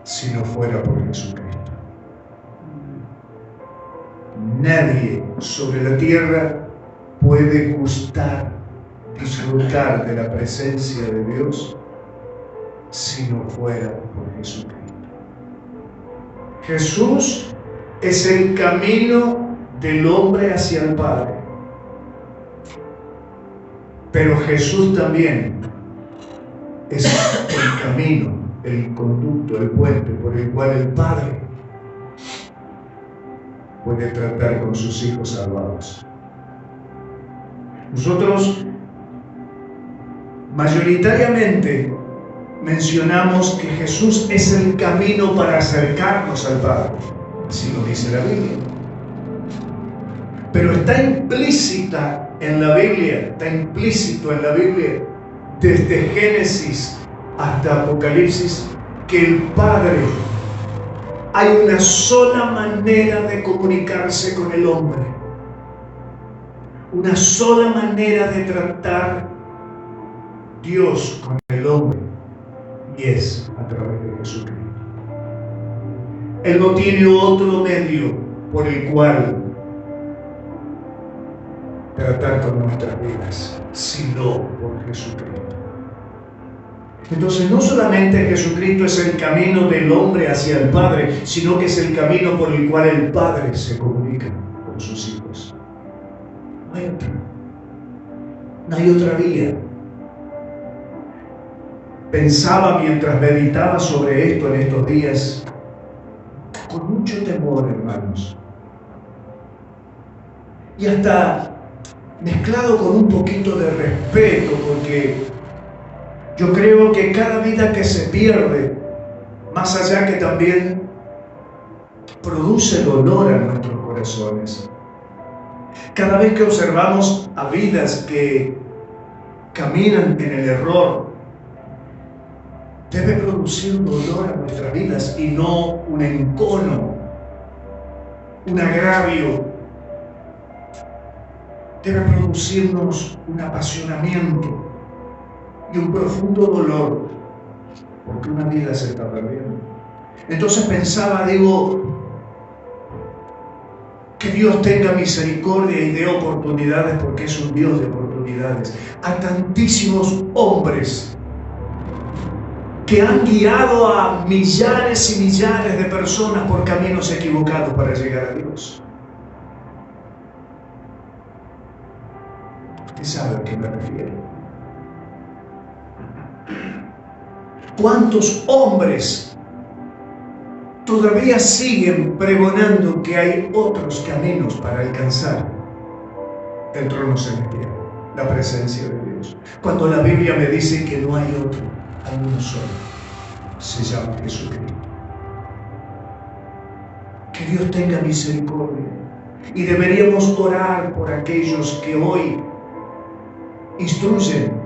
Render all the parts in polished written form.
si no fuera por Jesucristo. Nadie sobre la tierra puede gustar, disfrutar de la presencia de Dios si no fuera por Jesucristo. Jesús es el camino del hombre hacia el Padre. Pero Jesús también es el camino, el conducto, el puente por el cual el Padre puede tratar con sus hijos salvados. Nosotros mayoritariamente mencionamos que Jesús es el camino para acercarnos al Padre, así lo dice la Biblia. Pero está implícito en la Biblia, desde Génesis hasta Apocalipsis, que el Padre, hay una sola manera de comunicarse con el hombre, una sola manera de tratar Dios con el hombre, y es a través de Jesucristo. Él no tiene otro medio por el cual tratar con nuestras vidas, sino por Jesucristo. Entonces, no solamente Jesucristo es el camino del hombre hacia el Padre, sino que es el camino por el cual el Padre se comunica con sus hijos. No hay otra vía. Pensaba mientras meditaba sobre esto en estos días, con mucho temor, hermanos, y hasta mezclado con un poquito de respeto, porque yo creo que cada vida que se pierde, más allá que también produce dolor a nuestros corazones, cada vez que observamos a vidas que caminan en el error, debe producir dolor a nuestras vidas y no un encono, un agravio. Debe producirnos un apasionamiento y un profundo dolor, porque una vida se está perdiendo. Entonces pensaba, que Dios tenga misericordia y dé oportunidades, porque es un Dios de oportunidades. Hay tantísimos hombres que han guiado a millares y millares de personas por caminos equivocados para llegar a Dios. Usted sabe a qué me refiero. ¿Cuántos hombres todavía siguen pregonando que hay otros caminos para alcanzar el trono celestial, la presencia de Dios? Cuando la Biblia me dice que no hay otro, hay uno solo, se llama Jesucristo. Que Dios tenga misericordia. Y deberíamos orar por aquellos que hoy instruyen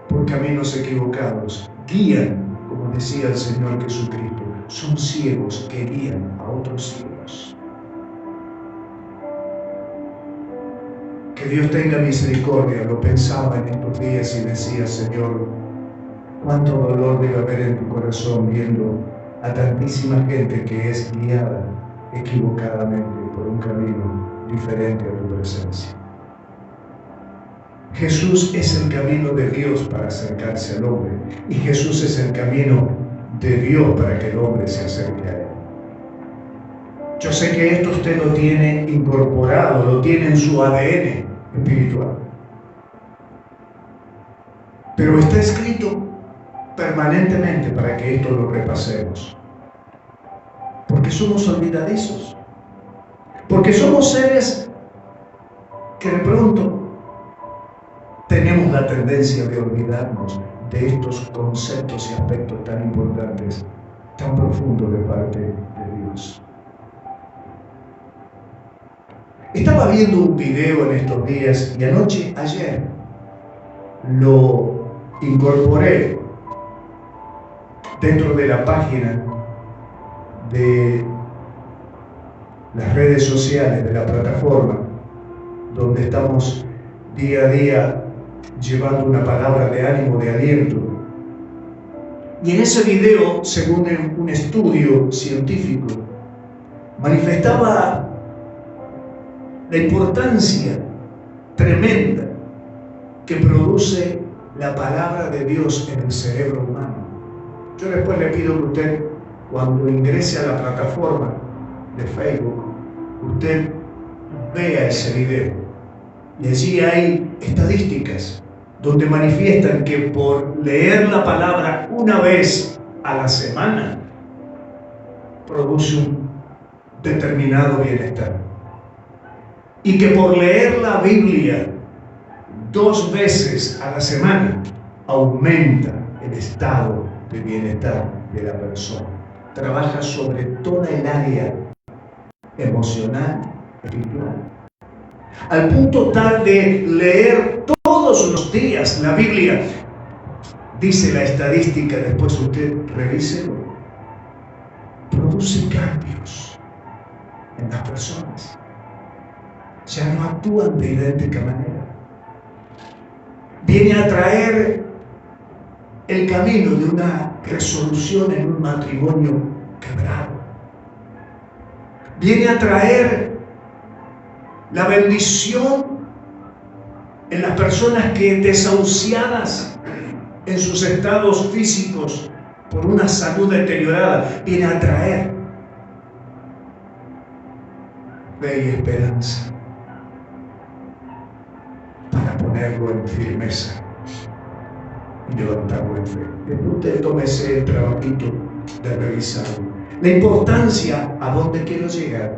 por caminos equivocados, guían, como decía el Señor Jesucristo, son ciegos que guían a otros ciegos. Que Dios tenga misericordia. Lo pensaba en estos días y decía, Señor, cuánto dolor debe haber en tu corazón viendo a tantísima gente que es guiada equivocadamente por un camino diferente a tu presencia. Jesús es el camino de Dios para acercarse al hombre, y Jesús es el camino de Dios para que el hombre se acerque a Él. Yo sé que esto usted lo tiene incorporado, lo tiene en su ADN espiritual, pero está escrito permanentemente para que esto lo repasemos, porque somos olvidadizos, porque somos seres que de pronto tenemos la tendencia de olvidarnos de estos conceptos y aspectos tan importantes, tan profundos de parte de Dios. Estaba viendo un video en estos días y ayer, lo incorporé dentro de la página de las redes sociales, de la plataforma, donde estamos día a día llevando una palabra de ánimo, de aliento. Y en ese video, según un estudio científico, manifestaba la importancia tremenda que produce la palabra de Dios en el cerebro humano. Yo después le pido que usted, cuando ingrese a la plataforma de Facebook, usted vea ese video. Y allí hay estadísticas donde manifiestan que por leer la palabra una vez a la semana produce un determinado bienestar. Y que por leer la Biblia 2 veces a la semana aumenta el estado de bienestar de la persona. Trabaja sobre toda el área emocional, espiritual. Al punto tal de leer todos los días la Biblia, dice la estadística, después usted revíselo, produce cambios en las personas. Ya no actúan de idéntica manera. Viene a traer el camino de una resolución en un matrimonio quebrado. Viene a traer la bendición en las personas que, desahuciadas en sus estados físicos por una salud deteriorada, viene a traer fe y esperanza para ponerlo en firmeza y levantarlo en fe. Usted tómese el trabajito de revisarlo. La importancia, ¿a dónde quiero llegar?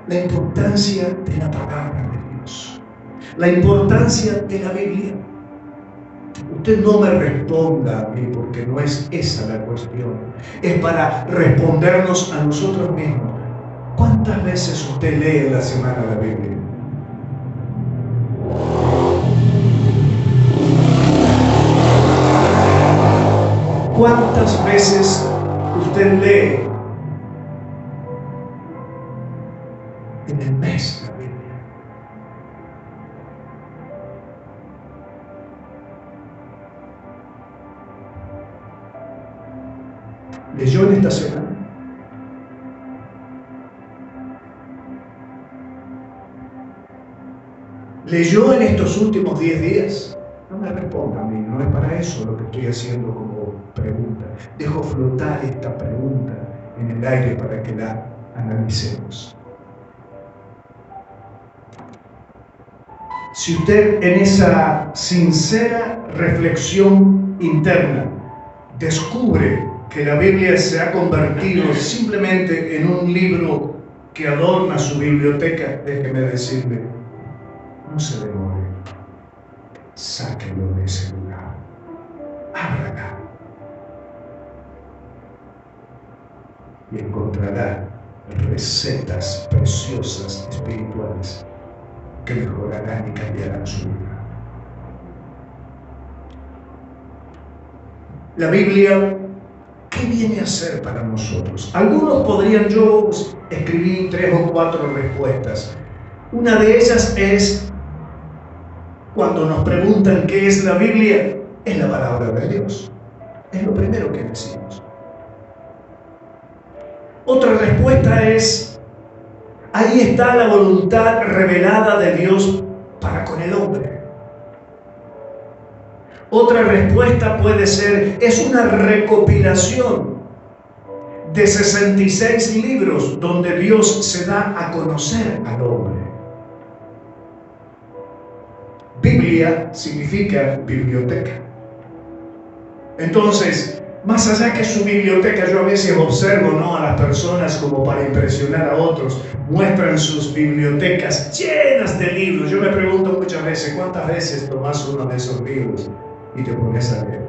La importancia de la palabra de Dios, la importancia de la Biblia. Usted no me responda a mí porque no es esa la cuestión. Es para respondernos a nosotros mismos. ¿Cuántas veces usted lee en la semana la Biblia? ¿Cuántas veces usted lee en el mes la Biblia? ¿Leyó en esta semana? ¿Leyó en estos últimos 10 días? No me responda a mí, no es para eso lo que estoy haciendo como pregunta. Dejo flotar esta pregunta en el aire para que la analicemos. Si usted en esa sincera reflexión interna descubre que la Biblia se ha convertido simplemente en un libro que adorna su biblioteca, déjeme decirle, no se demore, sáquelo de ese lugar, ábrala y encontrará recetas preciosas espirituales que mejorarán y cambiarán su vida. La Biblia, ¿qué viene a hacer para nosotros? Algunos podrían, yo escribí 3 o 4 respuestas. Una de ellas es, cuando nos preguntan qué es la Biblia, es la palabra de Dios. Es lo primero que decimos. Otra respuesta es, ahí está la voluntad revelada de Dios para con el hombre. Otra respuesta puede ser, es una recopilación de 66 libros donde Dios se da a conocer al hombre. Biblia significa biblioteca. Entonces, más allá que su biblioteca, yo a veces observo, ¿no?, a las personas como para impresionar a otros, muestran sus bibliotecas llenas de libros. Yo me pregunto muchas veces, ¿cuántas veces tomas uno de esos libros y te pones a leer?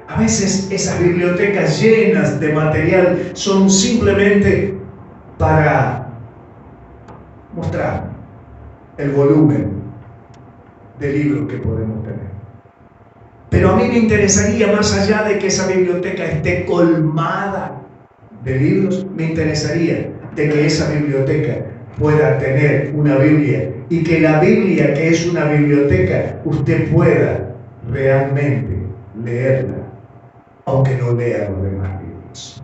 A veces esas bibliotecas llenas de material son simplemente para mostrar el volumen de libros que podemos tener. Pero a mí me interesaría, más allá de que esa biblioteca esté colmada de libros, me interesaría de que esa biblioteca pueda tener una Biblia y que la Biblia, que es una biblioteca, usted pueda realmente leerla aunque no lea los demás libros.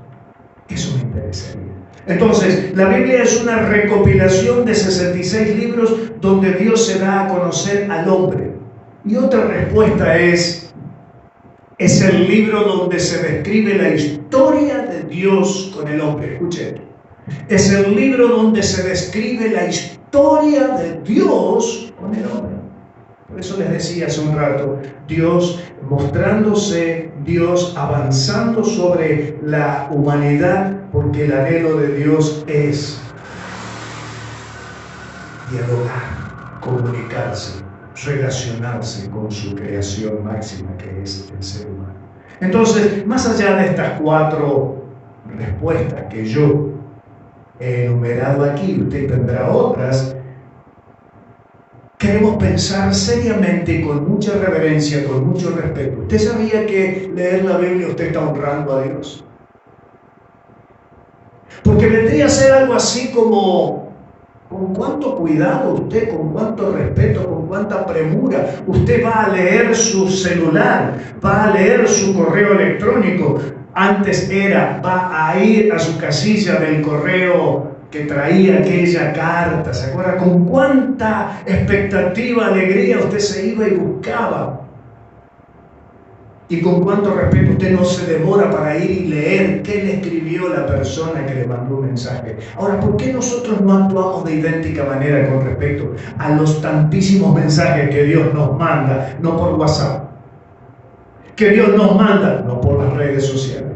Eso me interesaría. Entonces, la Biblia es una recopilación de 66 libros donde Dios se da a conocer al hombre. Y otra respuesta es el libro donde se describe la historia de Dios con el hombre. Escuchen, es el libro donde se describe la historia de Dios con el hombre. Por eso les decía hace un rato, Dios mostrándose, Dios avanzando sobre la humanidad, porque el anhelo de Dios es dialogar, comunicarse, relacionarse con su creación máxima, que es el ser humano. Entonces, más allá de estas 4 respuestas que yo he enumerado aquí, usted tendrá otras. Queremos pensar seriamente y con mucha reverencia, con mucho respeto. ¿Usted sabía que leer la Biblia usted está honrando a Dios? Porque vendría a ser algo así como, con cuánto cuidado usted, con cuánto respeto, con cuánta premura usted va a leer su celular, va a leer su correo electrónico. Antes va a ir a su casilla del correo que traía aquella carta, ¿se acuerda? Con cuánta expectativa, alegría usted se iba y buscaba. Y con cuánto respeto usted no se demora para ir y leer qué le escribió la persona que le mandó un mensaje. Ahora, ¿por qué nosotros no actuamos de idéntica manera con respecto a los tantísimos mensajes que Dios nos manda, no por WhatsApp? Que Dios nos manda, no por las redes sociales.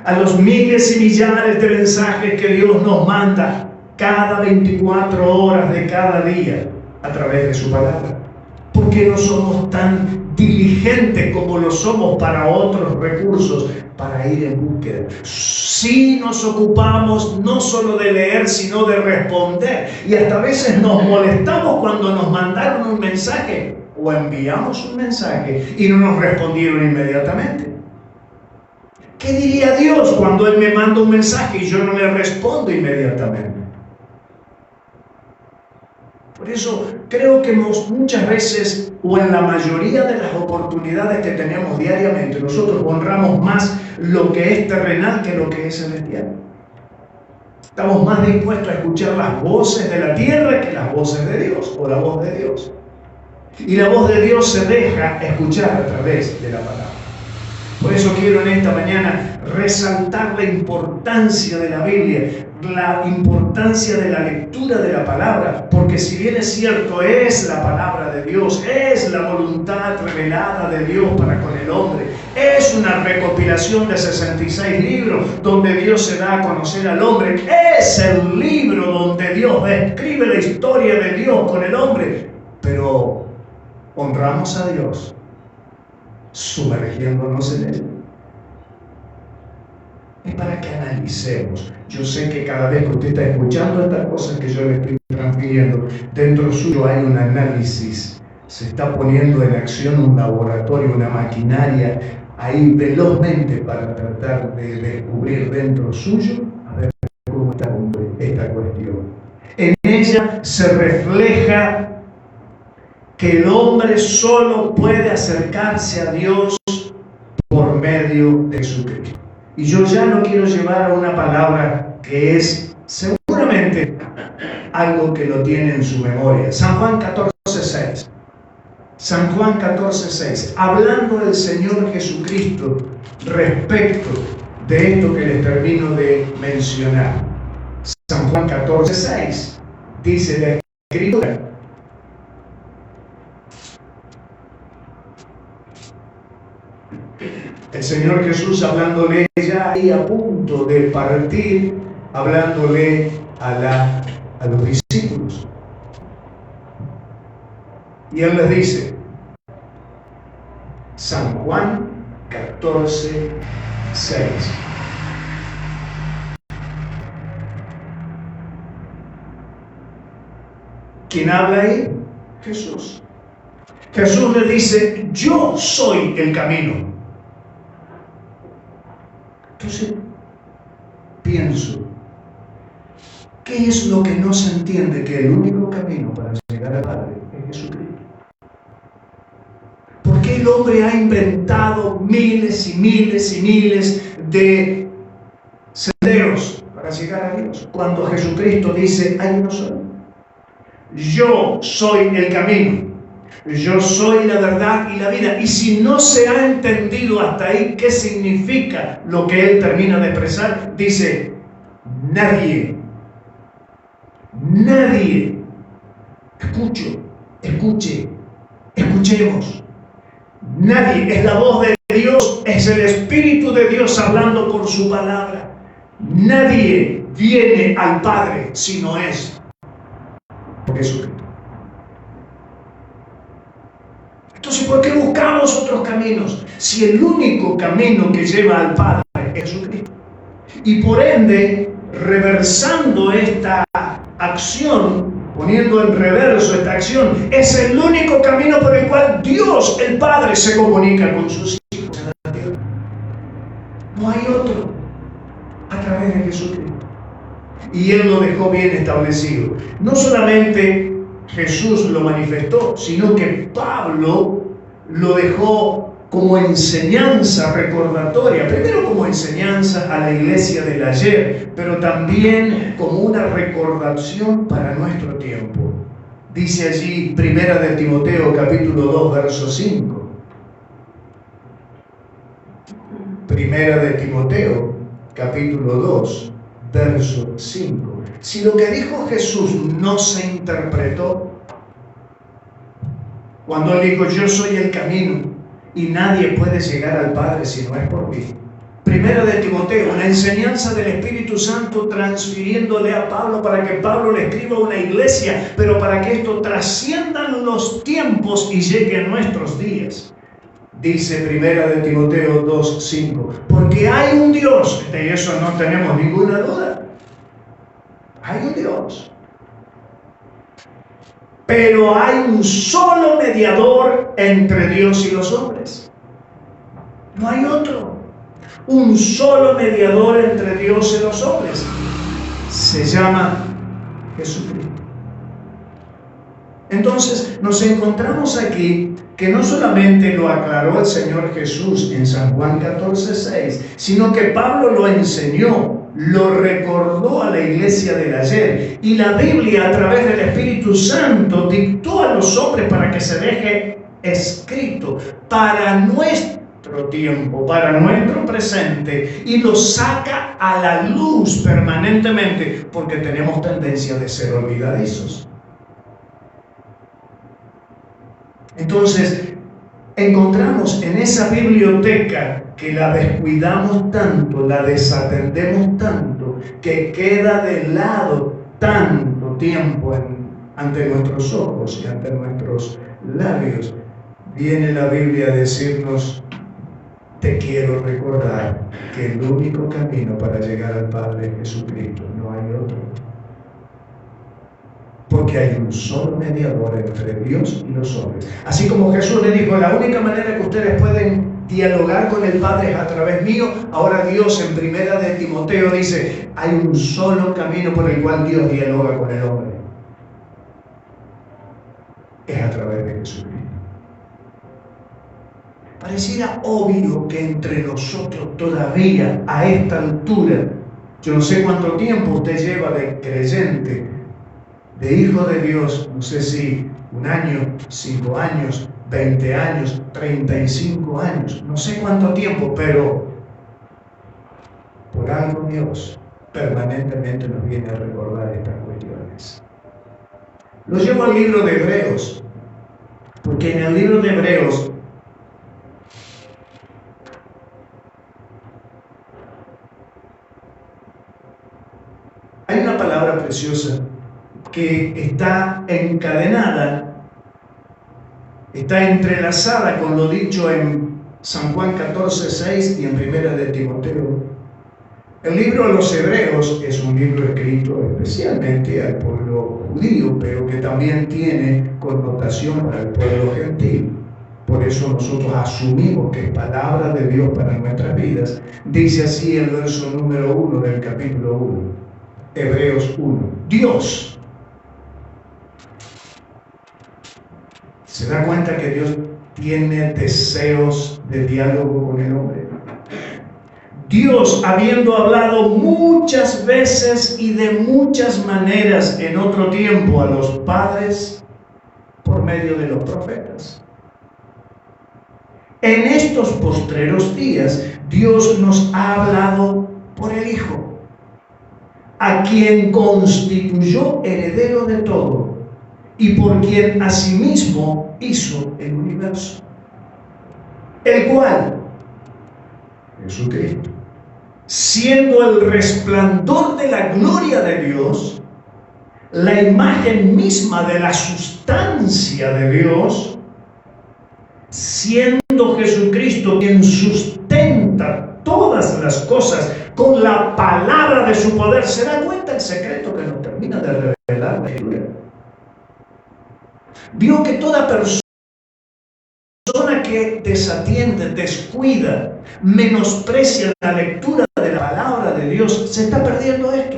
A los miles y millares de mensajes que Dios nos manda cada 24 horas de cada día a través de su palabra. ¿Por qué no somos tan diligentes como lo somos para otros recursos, para ir en búsqueda? Sí nos ocupamos no solo de leer, sino de responder. Y hasta a veces nos molestamos cuando nos mandaron un mensaje o enviamos un mensaje y no nos respondieron inmediatamente. ¿Qué diría Dios cuando Él me manda un mensaje y yo no le respondo inmediatamente? Por eso creo que muchas veces, o en la mayoría de las oportunidades que tenemos diariamente, nosotros honramos más lo que es terrenal que lo que es celestial. Estamos más dispuestos a escuchar las voces de la tierra que las voces de Dios, o la voz de Dios. Y la voz de Dios se deja escuchar a través de la palabra. Por eso quiero en esta mañana resaltar la importancia de la Biblia, la importancia de la lectura de la palabra, porque si bien es cierto, es la palabra de Dios, es la voluntad revelada de Dios para con el hombre, es una recopilación de 66 libros donde Dios se da a conocer al hombre, es el libro donde Dios describe la historia de Dios con el hombre, pero honramos a Dios sumergiéndonos en Él. Es para que analicemos. Yo sé que cada vez que usted está escuchando estas cosas que yo le estoy transmitiendo, dentro suyo hay un análisis. Se está poniendo en acción un laboratorio, una maquinaria, ahí velozmente para tratar de descubrir dentro suyo a ver cómo está esta cuestión. En ella se refleja que el hombre solo puede acercarse a Dios por medio de Jesucristo. Y yo ya no quiero llevar a una palabra que es seguramente algo que lo tiene en su memoria. San Juan 14:6. San Juan 14:6. Hablando del Señor Jesucristo respecto de esto que les termino de mencionar. San Juan 14:6 dice la Escritura: el Señor Jesús hablándole ya ahí a punto de partir, hablándole a los discípulos. Y Él les dice, San Juan 14:6. ¿Quién habla ahí? Jesús. Jesús le dice, yo soy el camino. Entonces, pienso, ¿qué es lo que no se entiende? Que el único camino para llegar al Padre es Jesucristo. ¿Por qué el hombre ha inventado miles y miles y miles de senderos para llegar a Dios, cuando Jesucristo dice: hay uno solo. Yo soy el camino, yo soy la verdad y la vida. Y si no se ha entendido hasta ahí qué significa lo que él termina de expresar, dice: nadie, escuchemos. Nadie, es la voz de Dios, es el Espíritu de Dios hablando por su palabra. Nadie viene al Padre si no es por Jesucristo. Entonces, ¿por qué buscamos otros caminos? Si el único camino que lleva al Padre es Jesucristo. Y por ende, reversando esta acción, poniendo en reverso esta acción, es el único camino por el cual Dios, el Padre, se comunica con sus hijos en la tierra. No hay otro a través de Jesucristo. Y Él lo dejó bien establecido. No solamente Jesús lo manifestó, sino que Pablo lo dejó como enseñanza recordatoria, primero como enseñanza a la iglesia del ayer, pero también como una recordación para nuestro tiempo. Dice allí, 1 de Timoteo, capítulo 2, verso 5. 1 de Timoteo, capítulo 2, verso 5. Si lo que dijo Jesús no se interpretó, cuando Él dijo: yo soy el camino y nadie puede llegar al Padre si no es por mí. 1 de Timoteo, una enseñanza del Espíritu Santo transfiriéndole a Pablo para que Pablo le escriba a una iglesia, pero para que esto trascienda los tiempos y llegue a nuestros días. Dice 1 de Timoteo 2:5, porque hay un Dios, de eso no tenemos ninguna duda. Hay un Dios. Pero hay un solo mediador entre Dios y los hombres. No hay otro. Un solo mediador entre Dios y los hombres. Se llama Jesucristo. Entonces nos encontramos aquí que no solamente lo aclaró el Señor Jesús en San Juan 14:6, sino que Pablo lo enseñó, lo recordó a la iglesia del ayer, y la Biblia, a través del Espíritu Santo, dictó a los hombres para que se deje escrito para nuestro tiempo, para nuestro presente, y lo saca a la luz permanentemente, porque tenemos tendencia de ser olvidadizos. Entonces, encontramos en esa biblioteca que la descuidamos tanto, la desatendemos tanto, que queda de lado tanto tiempo ante nuestros ojos y ante nuestros labios. Viene la Biblia a decirnos: te quiero recordar que el único camino para llegar al Padre es Jesucristo, no hay otro. Porque hay un solo mediador entre Dios y los hombres. Así como Jesús le dijo: la única manera que ustedes pueden dialogar con el Padre es a través mío. Ahora Dios en 1 de Timoteo dice: hay un solo camino por el cual Dios dialoga con el hombre. Es a través de Jesucristo. Pareciera obvio que entre nosotros todavía a esta altura, yo no sé cuánto tiempo usted lleva de creyente, de hijo de Dios, no sé si 1 año, 5 años, 20 años, 35 años, no sé cuánto tiempo, pero por algo Dios permanentemente nos viene a recordar estas cuestiones. Lo llevo al libro de Hebreos, porque en el libro de Hebreos hay una palabra preciosa que está encadenada, está entrelazada con lo dicho en San Juan 14:6 y en 1 de Timoteo. El libro de los Hebreos es un libro escrito especialmente al pueblo judío, pero que también tiene connotación para el pueblo gentil. Por eso nosotros asumimos que es palabra de Dios para nuestras vidas. Dice así el verso número 1 del capítulo 1, Hebreos 1. Dios. ¿Se da cuenta que Dios tiene deseos de diálogo con el hombre. Dios, habiendo hablado muchas veces y de muchas maneras en otro tiempo a los padres por medio de los profetas, en estos postreros días Dios nos ha hablado por el Hijo, a quien constituyó heredero de todo y por quien asimismo hizo el universo, el cual, Jesucristo, siendo el resplandor de la gloria de Dios, la imagen misma de la sustancia de Dios, siendo Jesucristo quien sustenta todas las cosas con la palabra de su poder. ¿Se da cuenta el secreto que nos termina de revelar la Escritura? Vio que toda persona que desatiende, descuida, menosprecia la lectura de la palabra de Dios, se está perdiendo esto.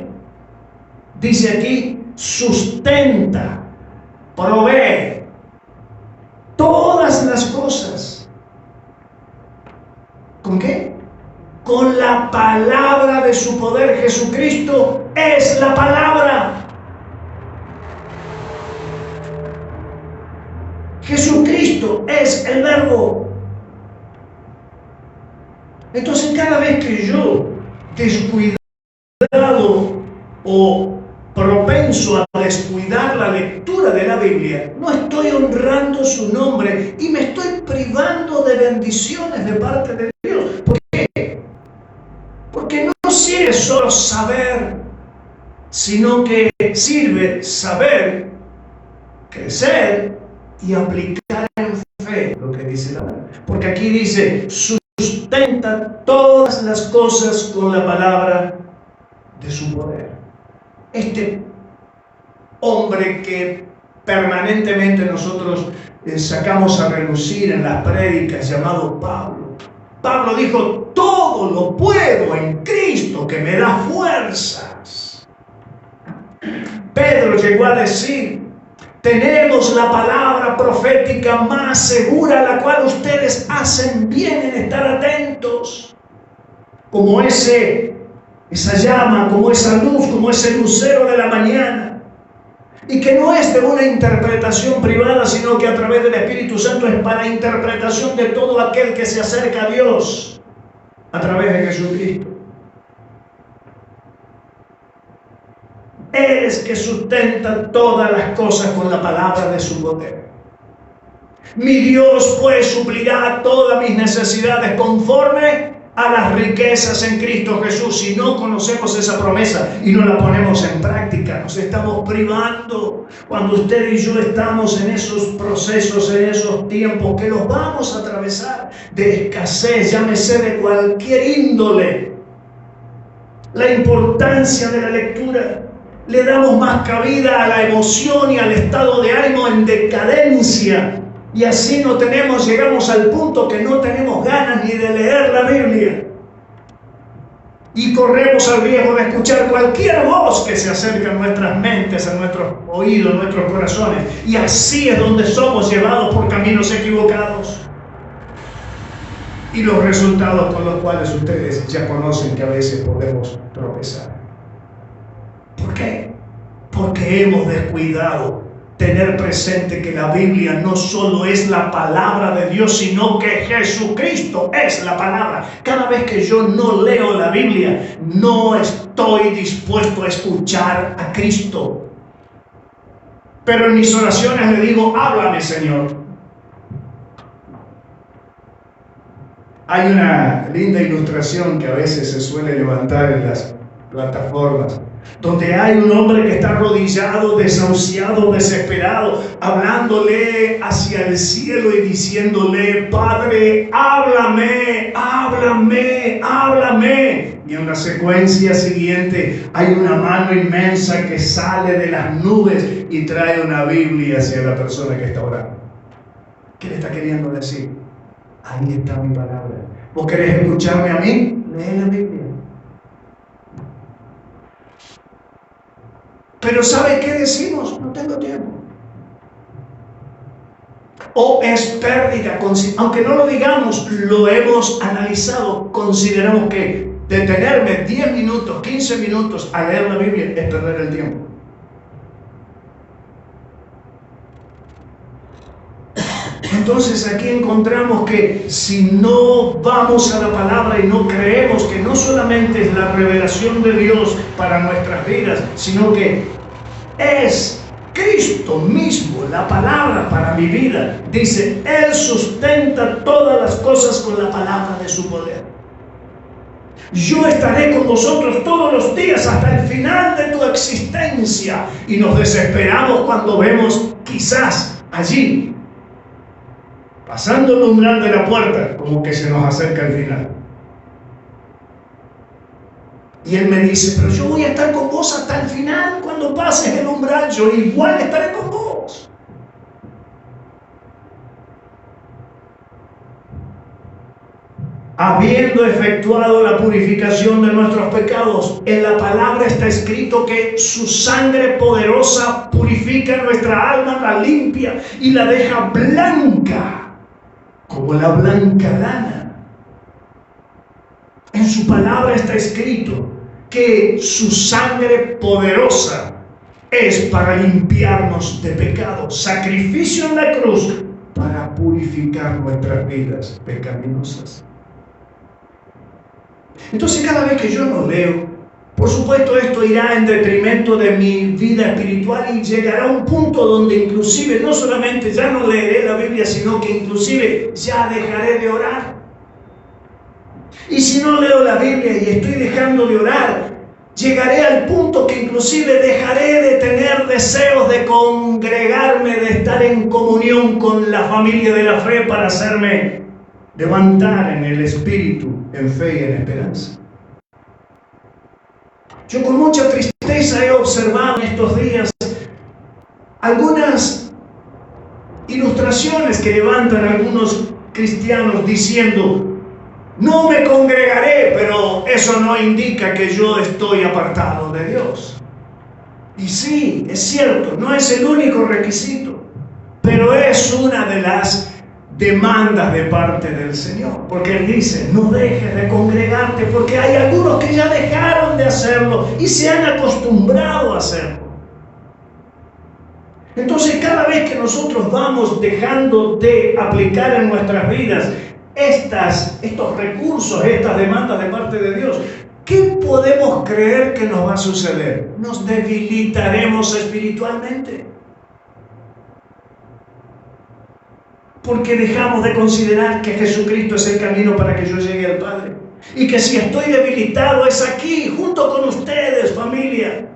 Dice aquí, sustenta, provee todas las cosas. ¿Con qué? Con la palabra de su poder. Jesucristo es la palabra. Jesucristo es el verbo. Entonces, cada vez que yo, descuidado o propenso a descuidar la lectura de la Biblia, no estoy honrando su nombre y me estoy privando de bendiciones de parte de Dios. ¿Por qué? Porque no sirve solo saber, sino que sirve saber, crecer y aplicar en fe lo que dice la palabra. Porque aquí dice, sustenta todas las cosas con la palabra de su poder. Este hombre que permanentemente nosotros sacamos a relucir en las prédicas, llamado Pablo. Pablo dijo, todo lo puedo en Cristo que me da fuerzas. Pedro llegó a decir, tenemos la palabra profética más segura, a la cual ustedes hacen bien en estar atentos. Como esa llama, como esa luz, como ese lucero de la mañana. Y que no es de una interpretación privada, sino que a través del Espíritu Santo es para interpretación de todo aquel que se acerca a Dios a través de Jesucristo. Él es que sustenta todas las cosas con la palabra de su poder. Mi Dios pues suplirá todas mis necesidades conforme a las riquezas en Cristo Jesús. Si no conocemos esa promesa y no la ponemos en práctica, nos estamos privando. Cuando usted y yo estamos en esos procesos, en esos tiempos que los vamos a atravesar de escasez, llámese de cualquier índole, la importancia de la lectura. Le damos más cabida a la emoción y al estado de ánimo en decadencia. Y así llegamos al punto que no tenemos ganas ni de leer la Biblia. Y corremos al riesgo de escuchar cualquier voz que se acerque a nuestras mentes, a nuestros oídos, a nuestros corazones. Y así es donde somos llevados por caminos equivocados. Y los resultados con los cuales ustedes ya conocen que a veces podemos tropezar. ¿Por qué? Porque hemos descuidado tener presente que la Biblia no solo es la palabra de Dios, sino que Jesucristo es la palabra. Cada vez que yo no leo la Biblia, no estoy dispuesto a escuchar a Cristo. Pero en mis oraciones le digo, háblame, Señor. Hay una linda ilustración que a veces se suele levantar en las plataformas, donde hay un hombre que está arrodillado, desahuciado, desesperado, hablándole hacia el cielo y diciéndole, Padre, háblame, háblame, háblame. Y en la secuencia siguiente hay una mano inmensa que sale de las nubes y trae una Biblia hacia la persona que está orando. ¿Qué le está queriendo decir? Ahí está mi palabra. ¿Vos querés escucharme a mí? Lee la Biblia. Pero ¿sabe qué decimos? No tengo tiempo. o es pérdida. Aunque no lo digamos, lo hemos analizado. Consideramos que detenerme 10 minutos, 15 minutos a leer la Biblia es perder el tiempo. Entonces aquí encontramos que si no vamos a la palabra y no creemos que no solamente es la revelación de Dios para nuestras vidas, sino que es Cristo mismo, la palabra para mi vida. Dice, Él sustenta todas las cosas con la palabra de su poder. Yo estaré con vosotros todos los días hasta el final de tu existencia. Y nos desesperamos cuando vemos quizás allí, pasando el umbral de la puerta, como que se nos acerca el final. Y Él me dice, pero yo voy a estar con vos hasta el final. Cuando pases el umbral, yo igual estaré con vos. Habiendo efectuado la purificación de nuestros pecados, en la palabra está escrito que su sangre poderosa purifica nuestra alma, la limpia y la deja blanca, como la blanca lana. En su palabra está escrito que su sangre poderosa es para limpiarnos de pecado, sacrificio en la cruz para purificar nuestras vidas pecaminosas. Entonces cada vez que yo lo leo, por supuesto esto irá en detrimento de mi vida espiritual y llegará a un punto donde inclusive no solamente ya no leeré la Biblia, sino que inclusive ya dejaré de orar. Y si no leo la Biblia y estoy dejando de orar, llegaré al punto que inclusive dejaré de tener deseos de congregarme, de estar en comunión con la familia de la fe para hacerme levantar en el espíritu, en fe y en esperanza. Yo con mucha tristeza he observado en estos días algunas ilustraciones que levantan algunos cristianos diciendo, no me congregaré, pero eso no indica que yo estoy apartado de Dios. Y sí, es cierto, no es el único requisito, pero es una de las demandas de parte del Señor, porque Él dice, no dejes de congregarte, porque hay algunos que ya dejaron de hacerlo y se han acostumbrado a hacerlo. Entonces cada vez que nosotros vamos dejando de aplicar en nuestras vidas estos recursos, estas demandas de parte de Dios, ¿qué podemos creer que nos va a suceder? Nos debilitaremos espiritualmente. Porque dejamos de considerar que Jesucristo es el camino para que yo llegue al Padre. Y que si estoy debilitado es aquí, junto con ustedes, familia.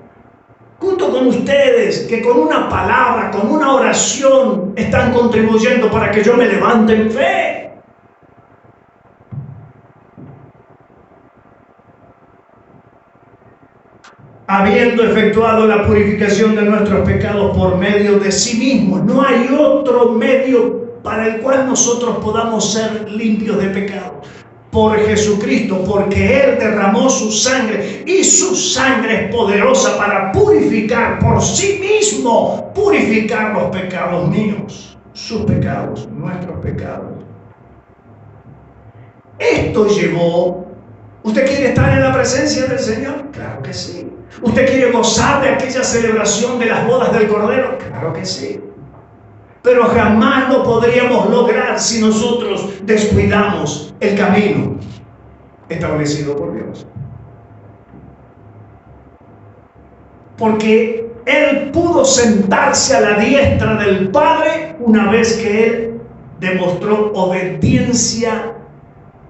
Junto con ustedes, que con una palabra, con una oración, están contribuyendo para que yo me levante en fe. Habiendo efectuado la purificación de nuestros pecados por medio de sí mismo. No hay otro medio para el cual nosotros podamos ser limpios de pecado. Por Jesucristo, porque Él derramó su sangre y su sangre es poderosa para purificar por sí mismo, purificar los pecados míos, sus pecados, nuestros pecados. Esto llevó. ¿Usted quiere estar en la presencia del Señor? Claro que sí. ¿Usted quiere gozar de aquella celebración de las bodas del Cordero? Claro que sí. Pero jamás lo podríamos lograr si nosotros descuidamos el camino establecido por Dios. Porque Él pudo sentarse a la diestra del Padre una vez que Él demostró obediencia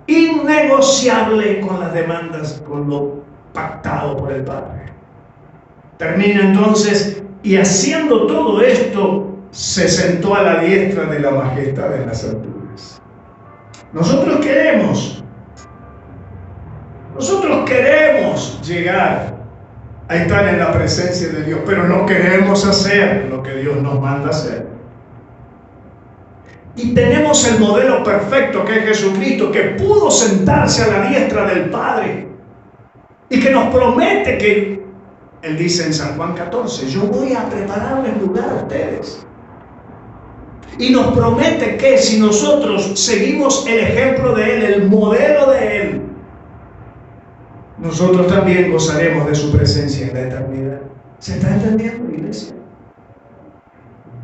innegociable con las demandas, con lo pactado por el Padre. Termina entonces, y haciendo todo esto, se sentó a la diestra de la majestad en las alturas. Nosotros queremos llegar a estar en la presencia de Dios, pero no queremos hacer lo que Dios nos manda hacer. Y tenemos el modelo perfecto que es Jesucristo, que pudo sentarse a la diestra del Padre y que nos promete que, Él dice en San Juan 14, yo voy a prepararles lugar a ustedes. Y nos promete que si nosotros seguimos el ejemplo de Él, el modelo de Él, nosotros también gozaremos de su presencia en la eternidad. ¿Se está entendiendo, iglesia?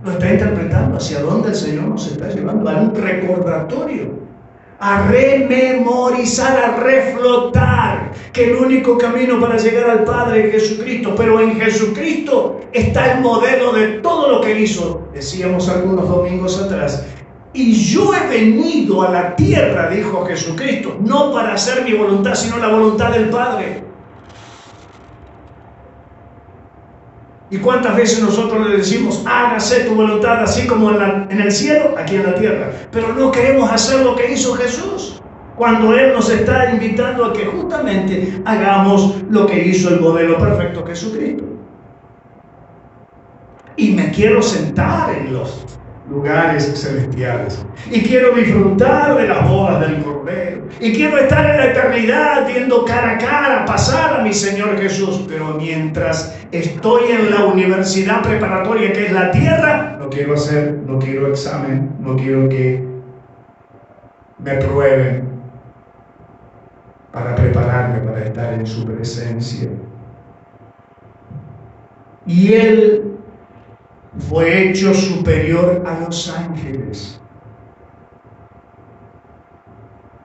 ¿Lo está interpretando hacia dónde el Señor nos está llevando? A un recordatorio, a rememorizar, a reflotar que el único camino para llegar al Padre es Jesucristo, pero en Jesucristo está el modelo de todo lo que hizo. Decíamos algunos domingos atrás, y yo he venido a la tierra, dijo Jesucristo, no para hacer mi voluntad, sino la voluntad del Padre. ¿Y cuántas veces nosotros le decimos, hágase tu voluntad así como en el cielo, aquí en la tierra? Pero no queremos hacer lo que hizo Jesús, cuando Él nos está invitando a que justamente hagamos lo que hizo el modelo perfecto Jesucristo. Y me quiero sentar en los lugares celestiales, y quiero disfrutar de las bodas del Cordero, y quiero estar en la eternidad viendo cara a cara pasar a mi Señor Jesús. Pero mientras estoy en la universidad preparatoria que es la tierra, no quiero examen, no quiero que me prueben para prepararme para estar en su presencia. Y Él fue hecho superior a los ángeles.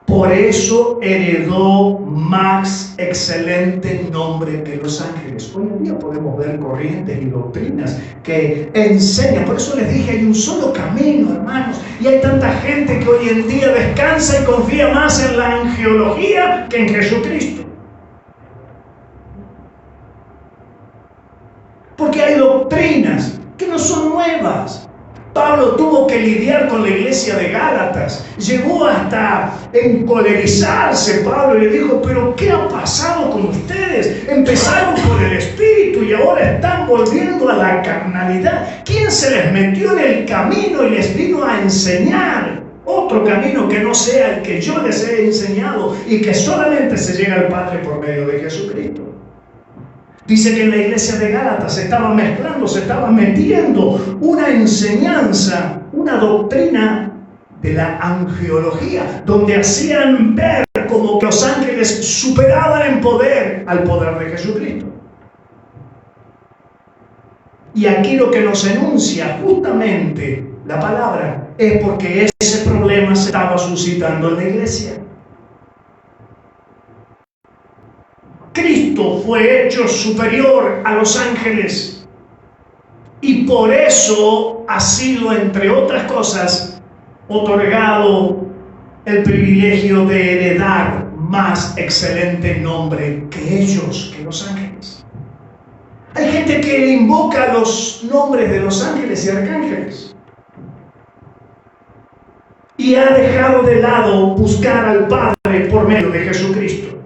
Por eso heredó más excelente nombre que los ángeles. Hoy en día podemos ver corrientes y doctrinas que enseñan. Por eso les dije, hay un solo camino, hermanos. Y hay tanta gente que hoy en día descansa y confía más en la angelología que en Jesucristo. Porque hay doctrinas que no son nuevas. Pablo tuvo que lidiar con la iglesia de Gálatas. Llegó hasta encolerizarse Pablo y le dijo, pero ¿qué ha pasado con ustedes? Empezaron por el Espíritu y ahora están volviendo a la carnalidad. ¿Quién se les metió en el camino y les vino a enseñar otro camino que no sea el que yo les he enseñado y que solamente se llega al Padre por medio de Jesucristo? Dice que en la iglesia de Gálatas se estaba mezclando, se estaba metiendo una enseñanza, una doctrina de la angelología, donde hacían ver como que los ángeles superaban en poder al poder de Jesucristo. Y aquí lo que nos enuncia justamente la palabra es porque ese problema se estaba suscitando en la iglesia. Cristo fue hecho superior a los ángeles y por eso ha sido, entre otras cosas, otorgado el privilegio de heredar más excelente nombre que ellos, que los ángeles. Hay gente que invoca los nombres de los ángeles y arcángeles y ha dejado de lado buscar al Padre por medio de Jesucristo.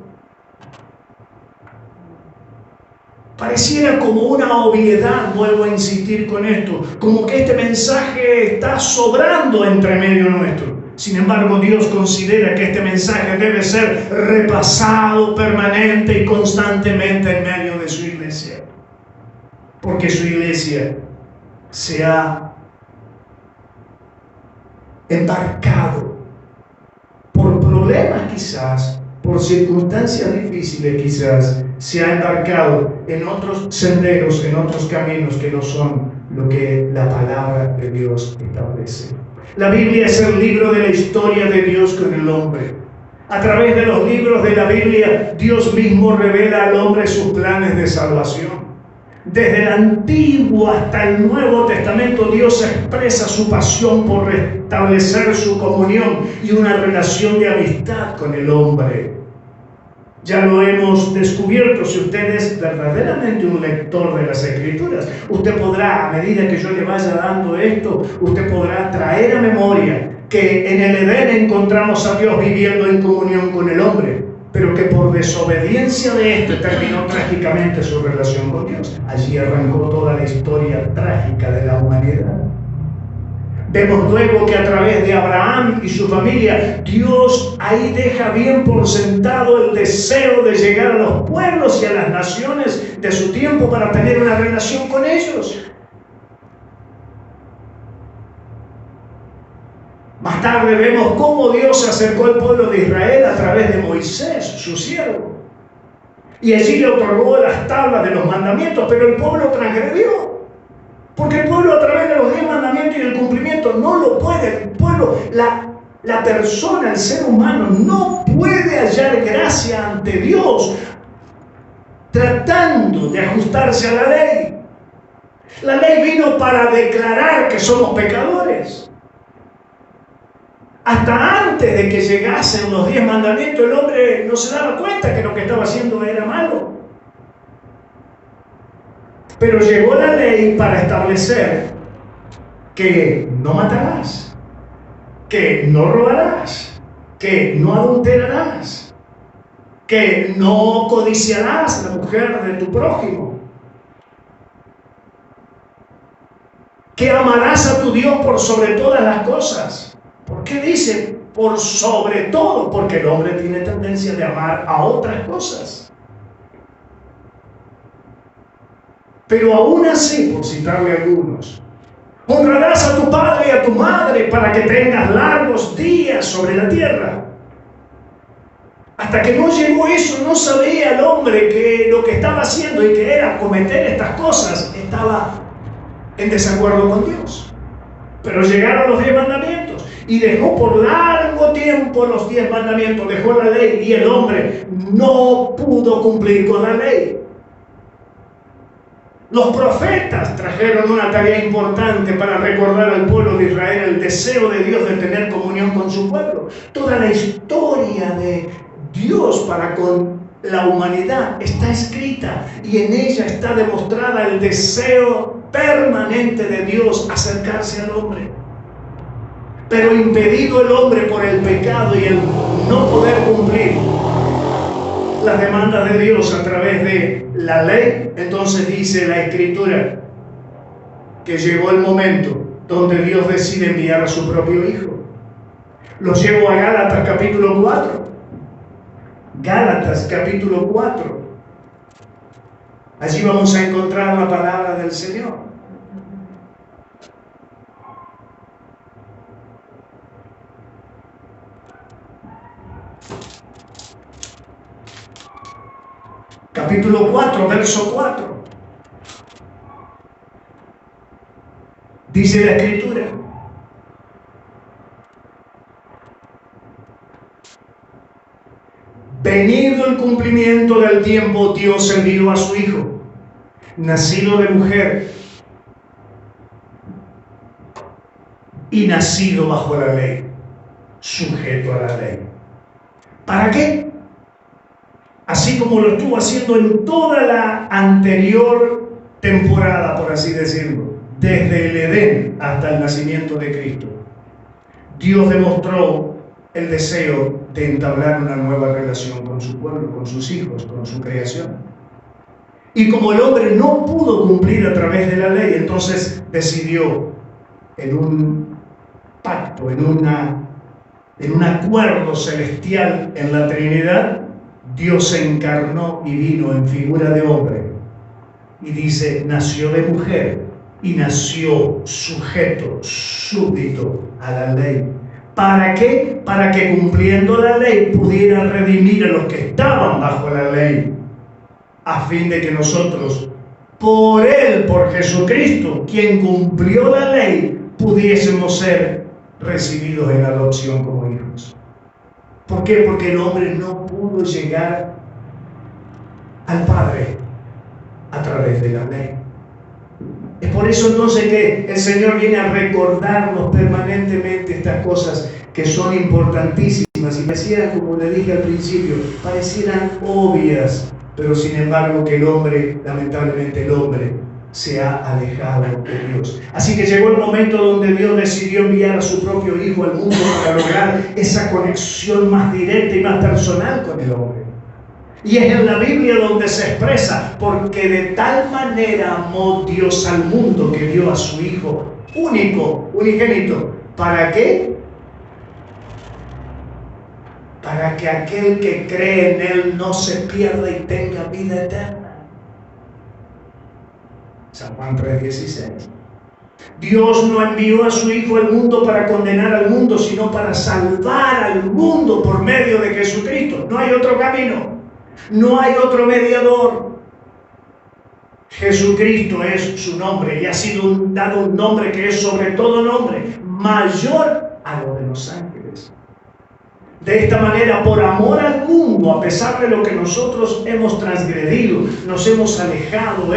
Pareciera como una obviedad, vuelvo a insistir con esto, como que este mensaje está sobrando entre medio nuestro. Sin embargo, Dios considera que este mensaje debe ser repasado permanente y constantemente en medio de su iglesia. Porque su iglesia se ha embarcado por problemas quizás, por circunstancias difíciles quizás, se ha embarcado en otros senderos, en otros caminos que no son lo que la palabra de Dios establece. La Biblia es el libro de la historia de Dios con el hombre. A través de los libros de la Biblia, Dios mismo revela al hombre sus planes de salvación. Desde el Antiguo hasta el Nuevo Testamento, Dios expresa su pasión por restablecer su comunión y una relación de amistad con el hombre. Ya lo hemos descubierto. Si usted es verdaderamente un lector de las Escrituras, usted podrá, a medida que yo le vaya dando esto, usted podrá traer a memoria que en el Edén encontramos a Dios viviendo en comunión con el hombre, pero que por desobediencia de éste terminó trágicamente su relación con Dios. Allí arrancó toda la historia trágica de la humanidad. Vemos luego que a través de Abraham y su familia, Dios ahí deja bien por sentado el deseo de llegar a los pueblos y a las naciones de su tiempo para tener una relación con ellos. Más tarde vemos cómo Dios se acercó al pueblo de Israel a través de Moisés, su siervo. Y allí le otorgó las tablas de los mandamientos, pero el pueblo transgredió. Porque el pueblo a través de los 10 mandamientos y el cumplimiento no lo puede. El pueblo, la persona, el ser humano, no puede hallar gracia ante Dios tratando de ajustarse a la ley. La ley vino para declarar que somos pecadores. Hasta antes de que llegasen los 10 mandamientos, el hombre no se daba cuenta que lo que estaba haciendo era malo. Pero llegó la ley para establecer que no matarás, que no robarás, que no adulterarás, que no codiciarás a la mujer de tu prójimo, que amarás a tu Dios por sobre todas las cosas. ¿Por qué dice por sobre todo? Porque el hombre tiene tendencia de amar a otras cosas. Pero aún así, por citarle algunos, honrarás a tu padre y a tu madre para que tengas largos días sobre la tierra. Hasta que no llegó eso, no sabía el hombre que lo que estaba haciendo y que era cometer estas cosas estaba en desacuerdo con Dios. Pero llegaron los 10 mandamientos y dejó por largo tiempo los 10 mandamientos, dejó la ley y el hombre no pudo cumplir con la ley. Los profetas trajeron una tarea importante para recordar al pueblo de Israel el deseo de Dios de tener comunión con su pueblo. Toda la historia de Dios para con la humanidad está escrita y en ella está demostrada el deseo permanente de Dios acercarse al hombre. Pero impedido el hombre por el pecado y el no poder cumplir las demandas de Dios a través de la ley, entonces dice la Escritura que llegó el momento donde Dios decide enviar a su propio Hijo. Los llevo a Gálatas capítulo 4. Gálatas capítulo 4. Allí vamos a encontrar la palabra del Señor. Capítulo 4, verso 4. Dice la Escritura: venido el cumplimiento del tiempo, Dios envió a su Hijo, nacido de mujer y nacido bajo la ley, sujeto a la ley. ¿Para qué? Así como lo estuvo haciendo en toda la anterior temporada, por así decirlo, desde el Edén hasta el nacimiento de Cristo. Dios demostró el deseo de entablar una nueva relación con su pueblo, con sus hijos, con su creación. Y como el hombre no pudo cumplir a través de la ley, entonces decidió en un pacto, en un acuerdo celestial en la Trinidad, Dios se encarnó y vino en figura de hombre. Y dice, nació de mujer y nació sujeto, súbdito a la ley. ¿Para qué? Para que cumpliendo la ley pudiera redimir a los que estaban bajo la ley, a fin de que nosotros, por Él, por Jesucristo, quien cumplió la ley, pudiésemos ser recibidos en adopción como hijos. ¿Por qué? Porque el hombre no pudo llegar al Padre a través de la ley. Es por eso entonces que el Señor viene a recordarnos permanentemente estas cosas que son importantísimas y parecieran, como le dije al principio, parecieran obvias, pero sin embargo que el hombre, lamentablemente el hombre, se ha alejado de Dios. Así que llegó el momento donde Dios decidió enviar a su propio Hijo al mundo para lograr esa conexión más directa y más personal con el hombre. Y es en la Biblia donde se expresa, porque de tal manera amó Dios al mundo que dio a su Hijo único, unigénito. ¿Para qué? Para que aquel que cree en Él no se pierda y tenga vida eterna. San Juan 3:16. Dios no envió a su Hijo al mundo para condenar al mundo, sino para salvar al mundo por medio de Jesucristo. No hay otro camino, no hay otro mediador. Jesucristo es su nombre y ha sido dado un nombre que es sobre todo nombre, mayor a lo de los ángeles. De esta manera, por amor al mundo, a pesar de lo que nosotros hemos transgredido, nos hemos alejado, lo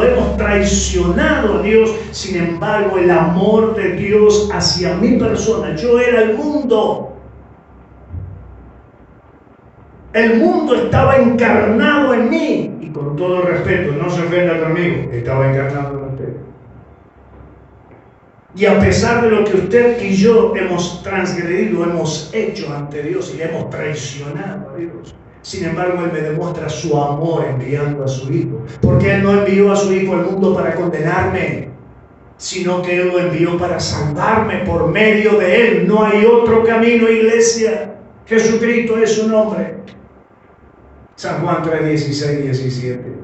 hemos traicionado a Dios, sin embargo, el amor de Dios hacia mi persona, yo era el mundo. El mundo estaba encarnado en mí, y con todo respeto, no se ofenda conmigo, estaba encarnado en usted. Y a pesar de lo que usted y yo hemos transgredido, hemos hecho ante Dios y hemos traicionado a Dios, sin embargo, Él me demuestra su amor enviando a su Hijo. Porque Él no envió a su Hijo al mundo para condenarme, sino que Él lo envió para salvarme por medio de Él. No hay otro camino, iglesia. Jesucristo es su nombre. San Juan 3, 16, 17.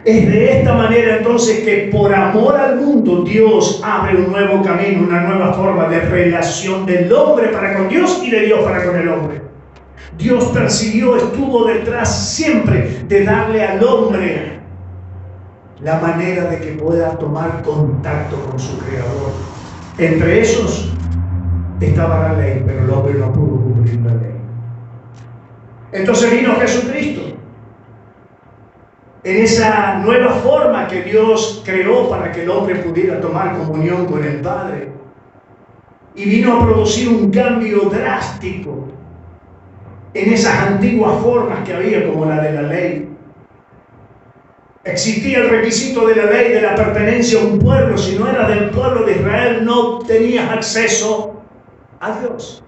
Es de esta manera entonces que por amor al mundo Dios abre un nuevo camino, una nueva forma de relación del hombre para con Dios y de Dios para con el hombre. Dios persiguió, estuvo detrás siempre de darle al hombre la manera de que pueda tomar contacto con su Creador. Entre esos estaba la ley, pero el hombre no pudo cumplir la ley. Entonces vino Jesucristo. En esa nueva forma que Dios creó para que el hombre pudiera tomar comunión con el Padre. Y vino a producir un cambio drástico en esas antiguas formas que había, como la de la ley. Existía el requisito de la ley de la pertenencia a un pueblo. Si no era del pueblo de Israel, no tenías acceso a Dios.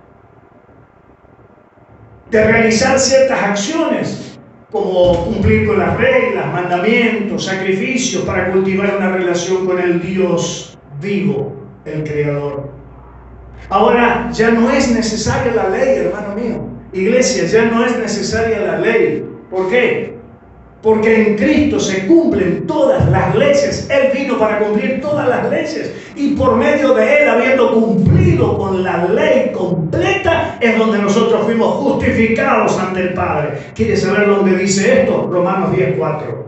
De realizar ciertas acciones, como cumplir con las reglas, mandamientos, sacrificios, para cultivar una relación con el Dios vivo, el Creador. Ahora ya no es necesaria la ley, hermano mío. Iglesia, ya no es necesaria la ley. ¿Por qué? Porque en Cristo se cumplen todas las leyes. Él vino para cumplir todas las leyes. Y por medio de Él, habiendo cumplido con la ley completa, es donde nosotros fuimos justificados ante el Padre. ¿Quiere saber dónde dice esto? Romanos 10:4.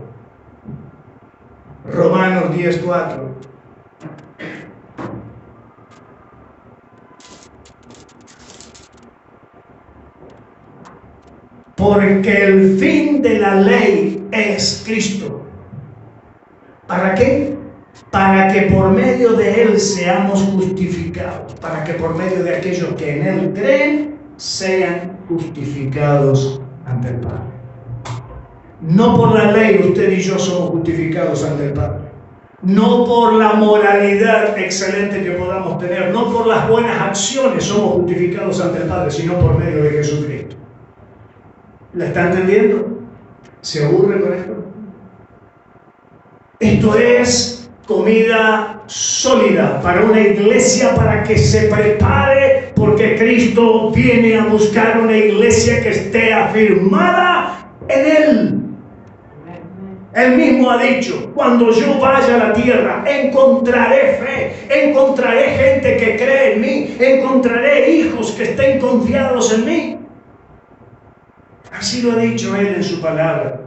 Romanos 10:4. Porque el fin de la ley es Cristo. ¿Para qué? Para que por medio de Él seamos justificados. Para que por medio de aquellos que en Él creen, sean justificados ante el Padre. No por la ley usted y yo somos justificados ante el Padre. No por la moralidad excelente que podamos tener. No por las buenas acciones somos justificados ante el Padre, sino por medio de Jesucristo. ¿La está entendiendo? ¿Se aburre con esto? Esto es comida sólida para una iglesia, para que se prepare, porque Cristo viene a buscar una iglesia que esté afirmada en Él. Él mismo ha dicho: cuando yo vaya a la tierra, encontraré fe, encontraré gente que cree en mí, encontraré hijos que estén confiados en mí. Así lo ha dicho Él en su palabra.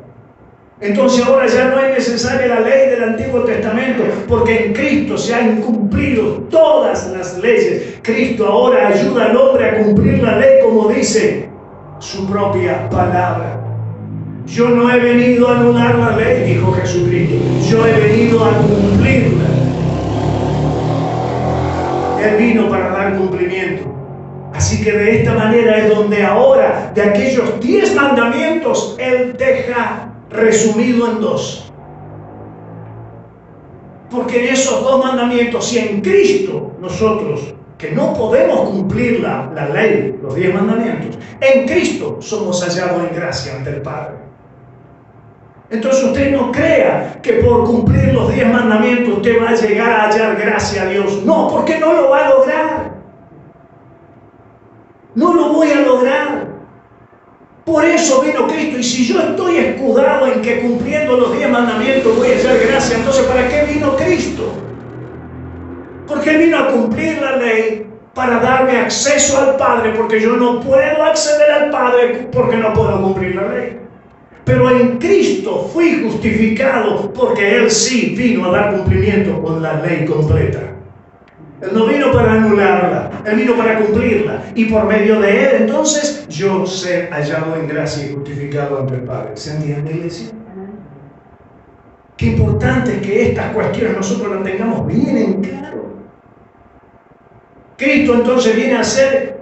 Entonces ahora ya no es necesaria la ley del Antiguo Testamento, porque en Cristo se han cumplido todas las leyes. Cristo ahora ayuda al hombre a cumplir la ley, como dice su propia palabra. Yo no he venido a anular la ley, dijo Jesucristo. Yo he venido a cumplirla. Él vino para dar cumplimiento. Así que de esta manera es donde ahora, de aquellos 10 mandamientos, Él deja resumido en 2. Porque en esos 2 mandamientos, si en Cristo nosotros, que no podemos cumplir la ley, los 10 mandamientos, en Cristo somos hallados en gracia ante el Padre. Entonces usted no crea que por cumplir los 10 mandamientos usted va a llegar a hallar gracia a Dios. No, porque no lo va a lograr. No lo voy a lograr. Por eso vino Cristo. Y si yo estoy escudado en que cumpliendo los 10 mandamientos voy a hallar gracia, entonces ¿para qué vino Cristo? Porque Él vino a cumplir la ley para darme acceso al Padre, porque yo no puedo acceder al Padre porque no puedo cumplir la ley. Pero en Cristo fui justificado porque Él sí vino a dar cumplimiento con la ley completa. Él no vino para anularla, Él vino para cumplirla. Y por medio de Él, entonces, yo ser hallado en gracia y justificado ante el Padre. ¿Se entiende, iglesia? Qué importante es que estas cuestiones nosotros las tengamos bien en claro. Cristo entonces viene a ser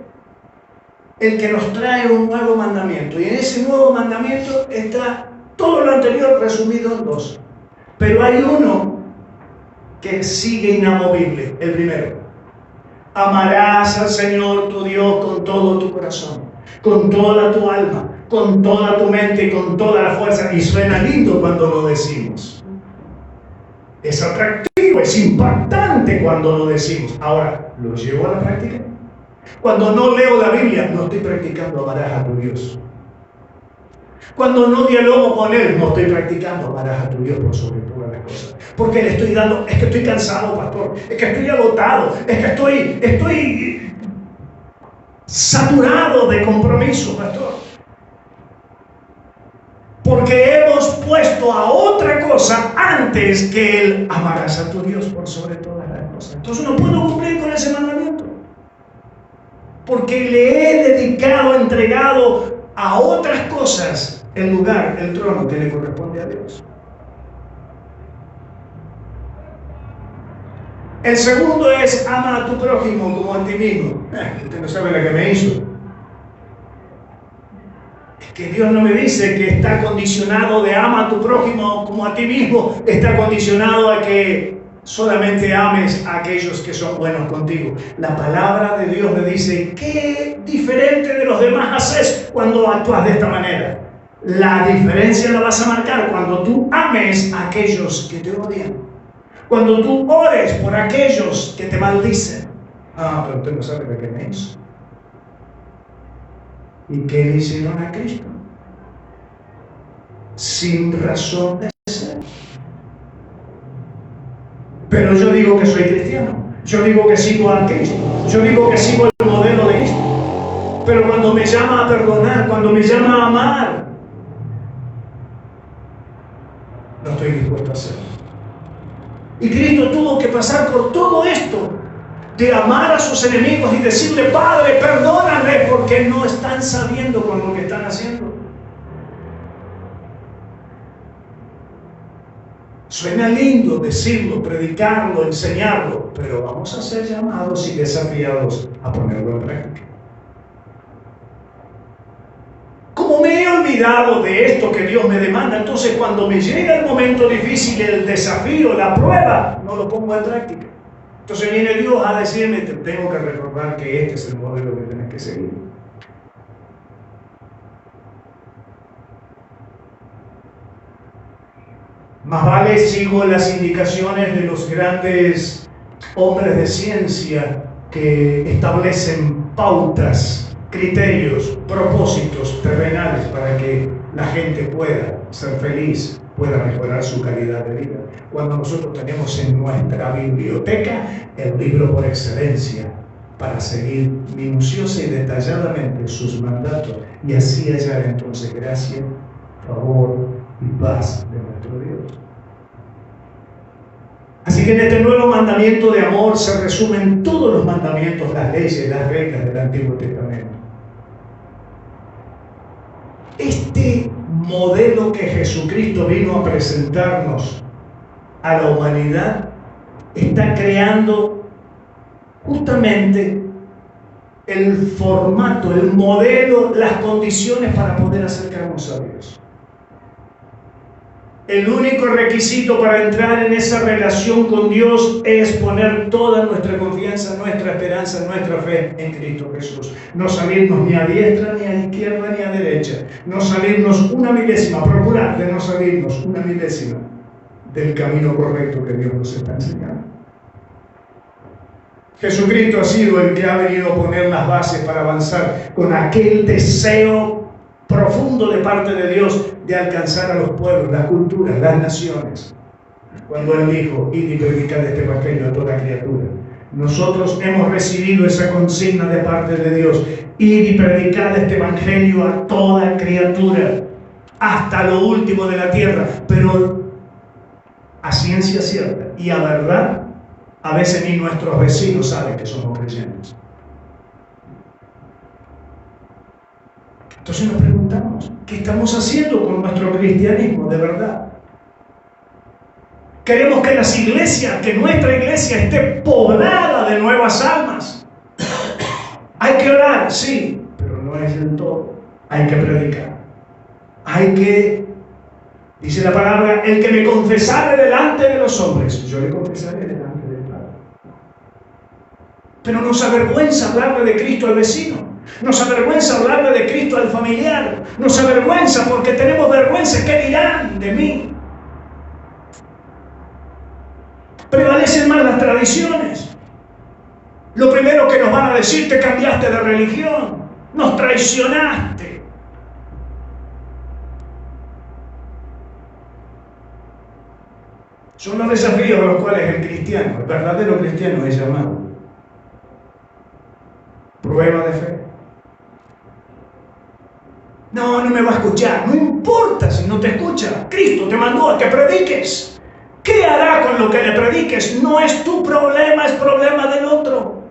el que nos trae un nuevo mandamiento. Y en ese nuevo mandamiento está todo lo anterior resumido en dos. Pero hay uno que sigue inamovible, el primero. Amarás al Señor tu Dios con todo tu corazón, con toda tu alma, con toda tu mente y con toda la fuerza. Y suena lindo cuando lo decimos. Es atractivo, es impactante cuando lo decimos. Ahora, ¿lo llevo a la práctica? Cuando no leo la Biblia, no estoy practicando amarás a tu Dios. Cuando no dialogo con Él, no estoy practicando amarás a tu Dios por sobre todas las cosas. Porque le estoy dando, es que estoy cansado, pastor, es que estoy agotado, es que estoy saturado de compromiso, pastor. Porque hemos puesto a otra cosa antes que el amarás a tu Dios por sobre todas las cosas. Entonces no puedo cumplir con ese mandamiento. Porque le he dedicado, entregado a otras cosas el lugar, el trono que le corresponde a Dios. El segundo es ama a tu prójimo como a ti mismo. Usted no sabe la que me hizo. Es que Dios no me dice que está condicionado de ama a tu prójimo como a ti mismo. Está condicionado a que solamente ames a aquellos que son buenos contigo. La palabra de Dios me dice, ¿qué diferente de los demás haces cuando actúas de esta manera? La diferencia la vas a marcar cuando tú ames a aquellos que te odian. Cuando tú ores por aquellos que te maldicen. Pero usted no sabe de qué me hizo. ¿Y qué le hicieron a Cristo? Sin razón de ser. Pero yo digo que soy cristiano. Yo digo que sigo a Cristo. Yo digo que sigo el modelo de Cristo. Pero cuando me llama a perdonar, cuando me llama a amar, no estoy dispuesto a hacerlo. Y Cristo tuvo que pasar por todo esto de amar a sus enemigos y decirle, Padre, perdóname porque no están sabiendo con lo que están haciendo. Suena lindo decirlo, predicarlo, enseñarlo, pero vamos a ser llamados y desafiados a ponerlo en práctica. Como me he olvidado de esto que Dios me demanda, entonces cuando me llega el momento difícil, el desafío, la prueba, no lo pongo en práctica. Entonces viene Dios a decirme, te tengo que recordar que este es el modelo que tienes que seguir. Más vale sigo las indicaciones de los grandes hombres de ciencia que establecen pautas, criterios, propósitos terrenales para que la gente pueda ser feliz, pueda mejorar su calidad de vida. Cuando nosotros tenemos en nuestra biblioteca el libro por excelencia para seguir minuciosa y detalladamente sus mandatos y así hallar entonces gracia, favor y paz de nuestro Dios. Así que en este nuevo mandamiento de amor se resumen todos los mandamientos, las leyes, las reglas del Antiguo Testamento. Este modelo que Jesucristo vino a presentarnos a la humanidad está creando justamente el formato, el modelo, las condiciones para poder acercarnos a Dios. El único requisito para entrar en esa relación con Dios es poner toda nuestra confianza, nuestra esperanza, nuestra fe en Cristo Jesús. No salirnos ni a diestra, ni a izquierda, ni a derecha. No salirnos una milésima, procurar de no salirnos una milésima del camino correcto que Dios nos está enseñando. Jesucristo ha sido el que ha venido a poner las bases para avanzar con aquel deseo profundo de parte de Dios de alcanzar a los pueblos, las culturas, las naciones. Cuando Él dijo, id y predicad este evangelio a toda criatura. Nosotros hemos recibido esa consigna de parte de Dios: ir y predicar este evangelio a toda criatura, hasta lo último de la tierra. Pero a ciencia cierta y a verdad, a veces ni nuestros vecinos saben que somos creyentes. Entonces nos preguntamos, ¿qué estamos haciendo con nuestro cristianismo de verdad? Queremos que las iglesias, que nuestra iglesia esté poblada de nuevas almas. Hay que orar, sí, pero no es del todo. Hay que predicar. Hay que, dice la palabra, el que me confesare delante de los hombres, yo le confesaré delante del Padre. Pero nos avergüenza hablarle de Cristo al vecino. Nos avergüenza hablarle de Cristo al familiar. Nos avergüenza porque tenemos vergüenza. ¿Qué dirán de mí? Prevalecen más las tradiciones. Lo primero que nos van a decir: te cambiaste de religión, nos traicionaste. Son los desafíos a los cuales el cristiano, el verdadero cristiano, es llamado. Prueba de fe. No me va a escuchar. No importa si no te escucha. Cristo te mandó a que prediques. ¿Qué hará con lo que le prediques? No es tu problema, es problema del otro.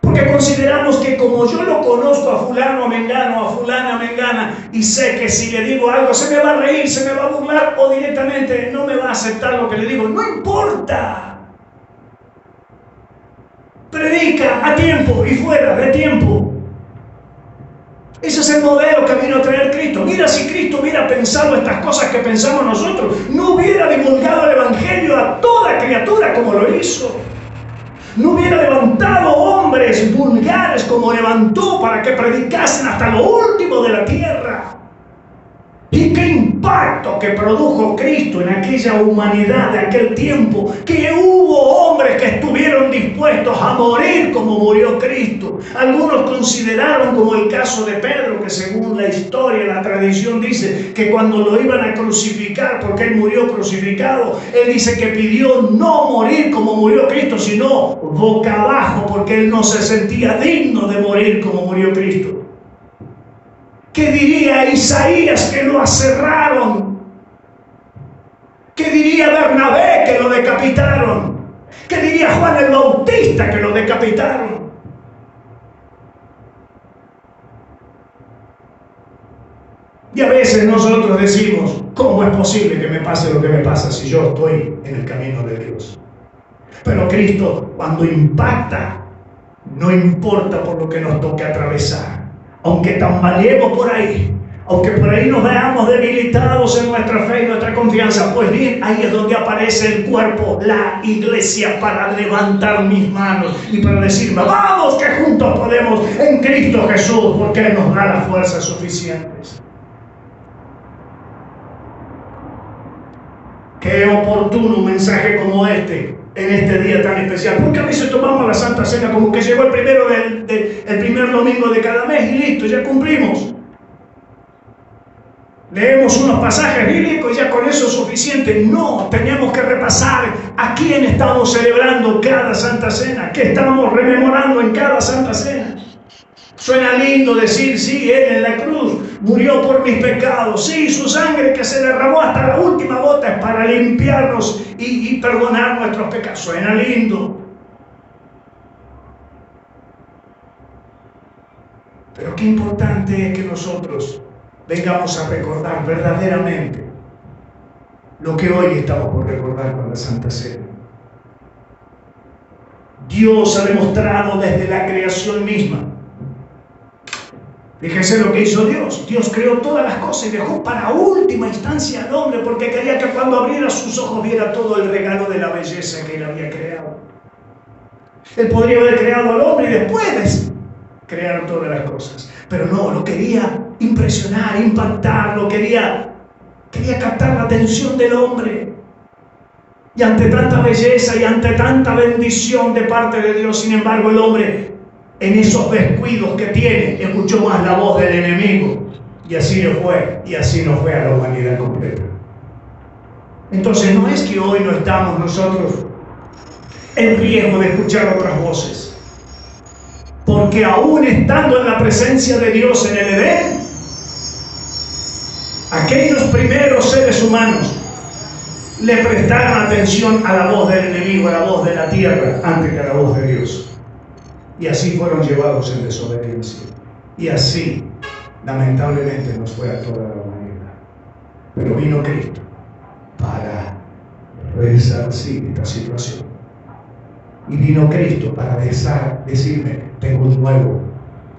Porque consideramos que como yo lo conozco a fulano, a mengano, a fulana, a mengana, y sé que si le digo algo se me va a reír, se me va a burlar, o directamente no me va a aceptar lo que le digo. No importa. Predica a tiempo y fuera de tiempo. Ese es el modelo que vino a traer Cristo. Mira, si Cristo hubiera pensado estas cosas que pensamos nosotros, no hubiera divulgado el evangelio a toda criatura como lo hizo. No hubiera levantado hombres vulgares como levantó para que predicasen hasta lo último de la tierra. Y qué impacto que produjo Cristo en aquella humanidad de aquel tiempo, que hubo hombres que estuvieron dispuestos a morir como murió Cristo. Algunos consideraron, como el caso de Pedro, que según la historia, la tradición dice que cuando lo iban a crucificar, porque él murió crucificado, él dice que pidió no morir como murió Cristo, sino boca abajo, porque él no se sentía digno de morir como murió Cristo. ¿Qué diría Isaías que lo aserraron? ¿Qué diría Bernabé que lo decapitaron? ¿Qué diría Juan el Bautista que lo decapitaron? Y a veces nosotros decimos: ¿cómo es posible que me pase lo que me pasa si yo estoy en el camino de Dios? Pero Cristo, cuando impacta, no importa por lo que nos toque atravesar. Aunque tambaleemos por ahí, aunque por ahí nos veamos debilitados en nuestra fe y nuestra confianza, pues bien, ahí es donde aparece el cuerpo, la iglesia, para levantar mis manos y para decirme: vamos, que juntos podemos en Cristo Jesús, porque Él nos da las fuerzas suficientes. Qué oportuno un mensaje como este en este día tan especial, porque a veces tomamos la Santa Cena como que llegó el primer domingo de cada mes y listo, ya cumplimos. Leemos unos pasajes bíblicos y ya con eso es suficiente. No, teníamos que repasar a quién estamos celebrando cada Santa Cena, qué estamos rememorando en cada Santa Cena. Suena lindo decir: sí, Él en la cruz murió por mis pecados. Sí, su sangre que se derramó hasta la última gota es para limpiarnos y perdonar nuestros pecados. Suena lindo. Pero qué importante es que nosotros vengamos a recordar verdaderamente lo que hoy estamos por recordar con la Santa Cena. Dios ha demostrado desde la creación misma. Fíjense lo que hizo Dios. Dios creó todas las cosas y dejó para última instancia al hombre, porque quería que cuando abriera sus ojos viera todo el regalo de la belleza que Él había creado. Él podría haber creado al hombre y después crear todas las cosas, pero no, lo quería impresionar, impactar, quería captar la atención del hombre. Y ante tanta belleza y ante tanta bendición de parte de Dios, sin embargo, el hombre, en esos descuidos que tiene, escuchó más la voz del enemigo, y así no fue, a la humanidad completa. Entonces no es que hoy no estamos nosotros el riesgo de escuchar otras voces. Porque aún estando en la presencia de Dios en el Edén, aquellos primeros seres humanos le prestaron atención a la voz del enemigo, a la voz de la tierra, antes que a la voz de Dios. Y así fueron llevados en desobediencia. Y así, lamentablemente, nos fue a toda la humanidad. Pero vino Cristo para resarcir esta situación. Y vino Cristo para decirme, tengo un nuevo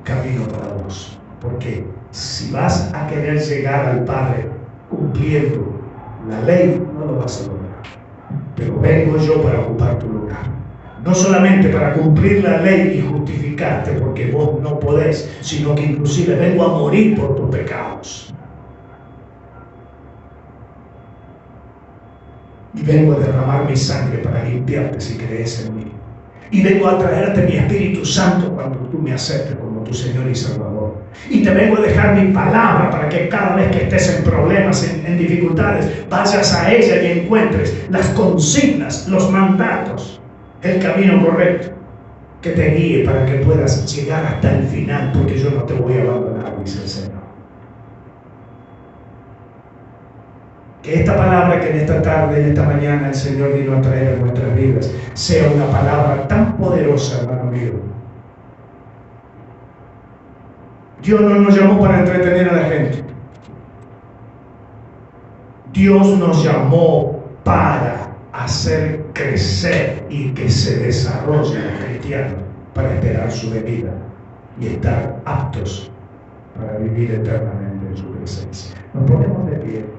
camino para vos. Porque si vas a querer llegar al Padre cumpliendo la ley, no lo vas a lograr. Pero vengo yo para ocupar tu lugar. No solamente para cumplir la ley y justificarte porque vos no podés, sino que inclusive vengo a morir por tus pecados. Y vengo a derramar mi sangre para limpiarte si crees en mí. Y vengo a traerte mi Espíritu Santo cuando tú me aceptes como tu Señor y Salvador. Y te vengo a dejar mi palabra para que cada vez que estés en problemas, en dificultades, vayas a ella y encuentres las consignas, los mandatos, el camino correcto que te guíe para que puedas llegar hasta el final, porque yo no te voy a abandonar, dice el Señor. Que esta palabra que en esta tarde, en esta mañana el Señor vino a traer a nuestras vidas sea una palabra tan poderosa, hermano mío. Dios no nos llamó para entretener a la gente. Dios nos llamó para hacer crecer y que se desarrolle el cristiano para esperar su venida y estar aptos para vivir eternamente en su presencia. Nos ponemos de pie.